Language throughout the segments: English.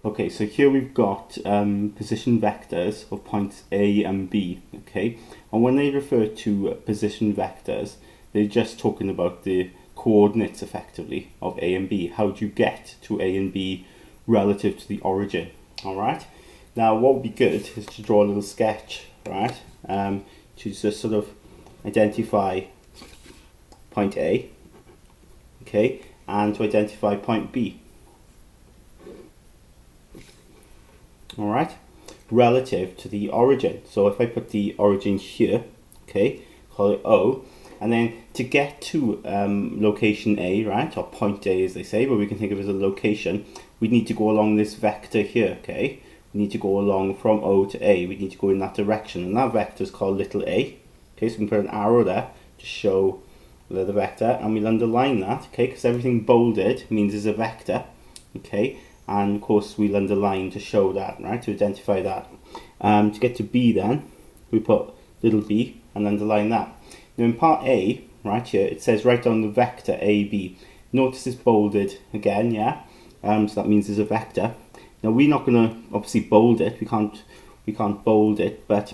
Okay, so here we've got position vectors of points A and B, okay? And when they refer to position vectors, they're just talking about the coordinates, effectively, of A and B. How do you get to A and B relative to the origin, all right? Now, what would be good is to draw a little sketch, right? To just sort of identify point A, okay? And to identify point B. All right, relative to the origin. So if I put the origin here, okay, call it O, and then to get to location A, right, or point A as they say, but we can think of it as a location, we need to go along this vector here, okay? We need to go along from O to A, we need to go in that direction, and that vector is called little a, okay, so we can put an arrow there to show the vector, and we'll underline that, okay, because everything bolded means there's a vector, okay? And of course we'll underline to show that, right, to identify that. To get to B then, we put little b and underline that. Now in part A, right here, it says write down the vector AB. Notice it's bolded again, yeah? So that means there's a vector. Now we're not going to obviously bold it, we can't bold it, but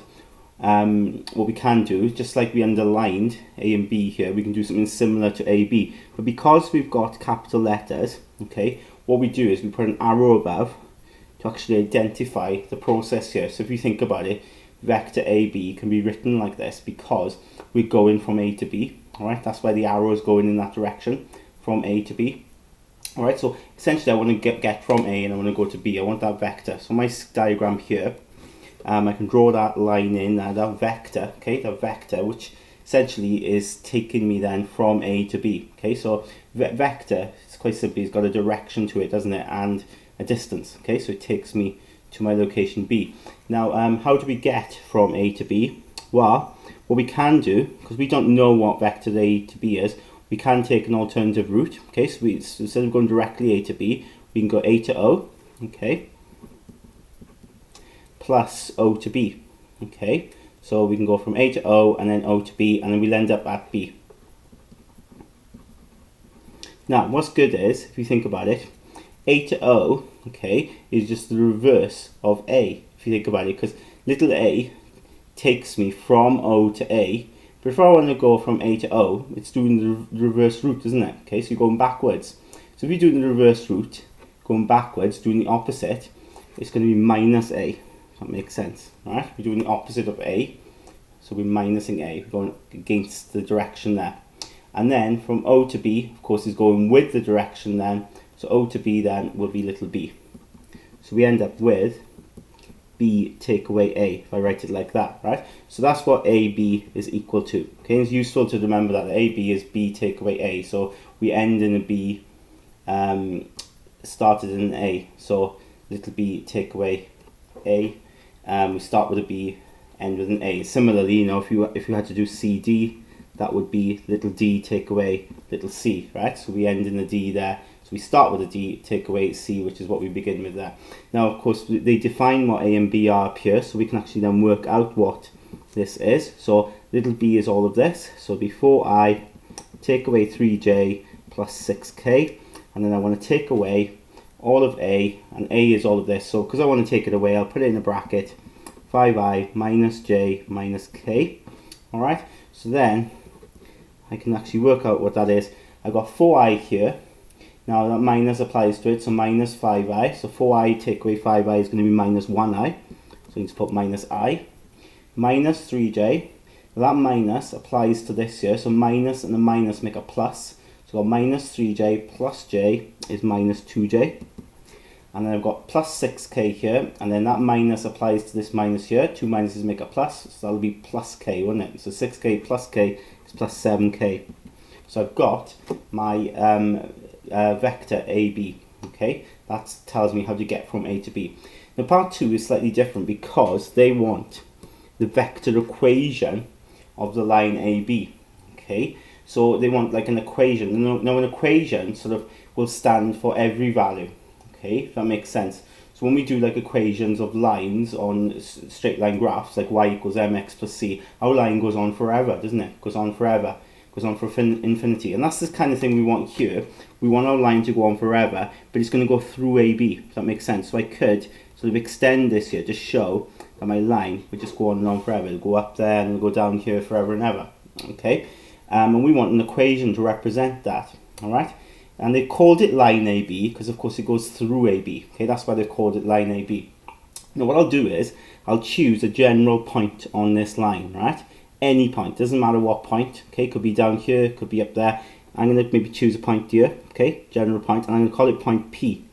what we can do, just like we underlined A and B here, we can do something similar to AB. But because we've got capital letters, okay, what we do is we put an arrow above to actually identify the process here. So if you think about it, vector AB can be written like this because we're going from A to B. All right, that's why the arrow is going in that direction, from A to B. All right, so essentially I want to get from A and I want to go to B. I want that vector. So my diagram here, I can draw that line in, that vector, okay, that vector, which essentially is taking me then from A to B. Okay, so vector, it's quite simply, it's got a direction to it, doesn't it, and a distance. Okay, so it takes me to my location B. Now, how do we get from A to B? Well, what we can do, because we don't know what vector A to B is, we can take an alternative route. Okay, so instead of going directly A to B, we can go A to O, okay, plus O to B, okay. So we can go from A to O and then O to B, and then we'll end up at B. Now, what's good is, if you think about it, A to O, okay, is just the reverse of A, if you think about it, because little a takes me from O to A, but if I want to go from A to O, it's doing the reverse route, isn't it? Okay, so you're going backwards. So if you're doing the reverse route, going backwards, doing the opposite, it's going to be minus A. That makes sense, right? We're doing the opposite of A, so we're minusing A, we're going against the direction there. And then from O to B, of course, is going with the direction then, so O to B then will be little b. So we end up with B take away A, if I write it like that, right? So that's what AB is equal to. Okay, it's useful to remember that AB is B take away A, so we end in a B, started in an A, so little b take away A. We start with a B, end with an A. Similarly, you know, if you had to do CD, that would be little d take away little c, right? So we end in a D there. So we start with a D, take away C, which is what we begin with there. Now, of course, they define what A and B are up here, so we can actually then work out what this is. So little b is all of this. So before I take away 3j plus 6k, and then I want to take away all of A, and A is all of this, so because I want to take it away, I'll put it in a bracket, 5i minus j minus k. Alright, so then I can actually work out what that is. I've got 4i here, now that minus applies to it, so minus 5i, so 4i take away 5i is going to be minus 1i, so you need to put minus I, minus 3j, that minus applies to this here, so minus and a minus make a plus, so I've got minus 3j plus j is minus 2j. And then I've got plus 6k here, and then that minus applies to this minus here. Two minuses make a plus, so that'll be plus k, won't it? So 6k plus k is plus 7k. So I've got my vector AB, okay? That tells me how to get from A to B. Now part 2 is slightly different because they want the vector equation of the line AB, okay? So they want like an equation. Now an equation sort of will stand for every value. Okay, if that makes sense. So when we do like equations of lines on straight line graphs, like y equals mx plus c, our line goes on forever, doesn't it? Goes on forever. goes on for infinity. And that's the kind of thing we want here. We want our line to go on forever, but it's going to go through AB, if that makes sense. So I could sort of extend this here to show that my line would just go on and on forever. It'll go up there and it'll go down here forever and ever. Okay, and we want an equation to represent that. All right, and they called it line AB because of course it goes through AB. Okay, that's why they've called it line AB. Now what I'll do is I'll choose a general point on this line, right? Any point, doesn't matter what point. Okay, could be down here, could be up there. I'm going to maybe choose a point here, okay, general point, and I'm going to call it point P.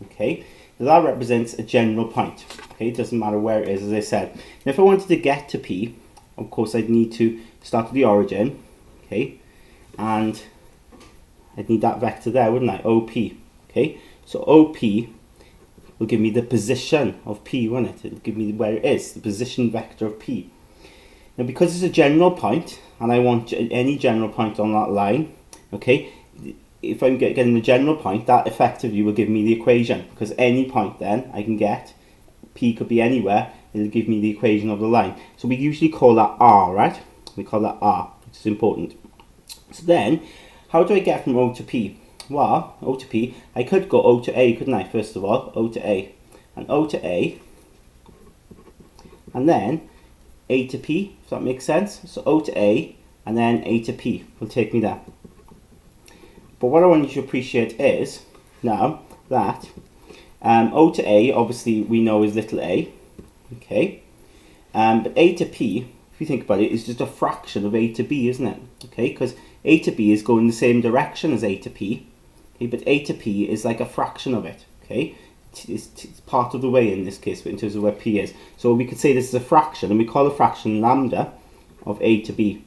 Okay, now that represents a general point. Okay, it doesn't matter where it is, as I said. Now if I wanted to get to P, of course I'd need to start with the origin, okay, and I'd need that vector there, wouldn't I? OP. Okay, so OP will give me the position of P, won't it? It'll give me where it is, the position vector of P. Now because it's a general point, and I want any general point on that line, okay, if I'm getting the general point, that effectively will give me the equation, because any point then I can get, P could be anywhere, it'll give me the equation of the line. So we usually call that R, right? We call that R, which is important. So then, how do I get from O to P? Well, O to P, I could go O to A, couldn't I, first of all? O to A. And O to A. And then A to P, if that makes sense. So O to A, and then A to P will take me there. But what I want you to appreciate is, now, that O to A, obviously, we know is little a. Okay. But A to P, if you think about it, is just a fraction of A to B, isn't it? Okay, because A to B is going the same direction as A to P. Okay, but A to P is like a fraction of it. Okay, it's part of the way in this case, but in terms of where P is. So we could say this is a fraction, and we call the fraction lambda of A to B.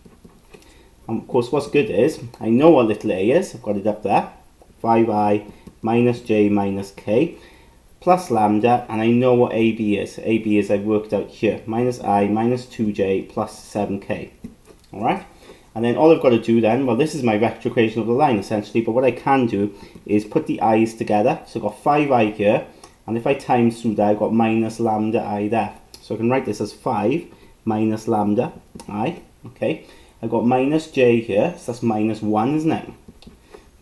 And of course, what's good is, I know what little a is, I've got it up there, 5i minus j minus k, plus lambda, and I know what AB is. AB is, I've worked out here, minus I minus 2j plus 7k. Alright? And then all I've got to do then, well, this is my vector equation of the line essentially, but what I can do is put the i's together. So I've got 5i here, and if I times through there, I've got minus lambda I there. So I can write this as 5 minus lambda I, okay? I've got minus j here, so that's minus 1, isn't it?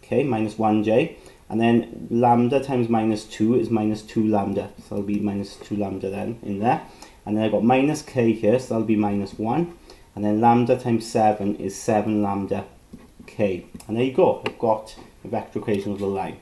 Okay, minus 1j. And then lambda times minus 2 is minus 2 lambda. So that'll be minus 2 lambda then in there. And then I've got minus k here, so that'll be minus 1. And then lambda times 7 is 7 lambda k. And there you go, I've got a vector equation of the line.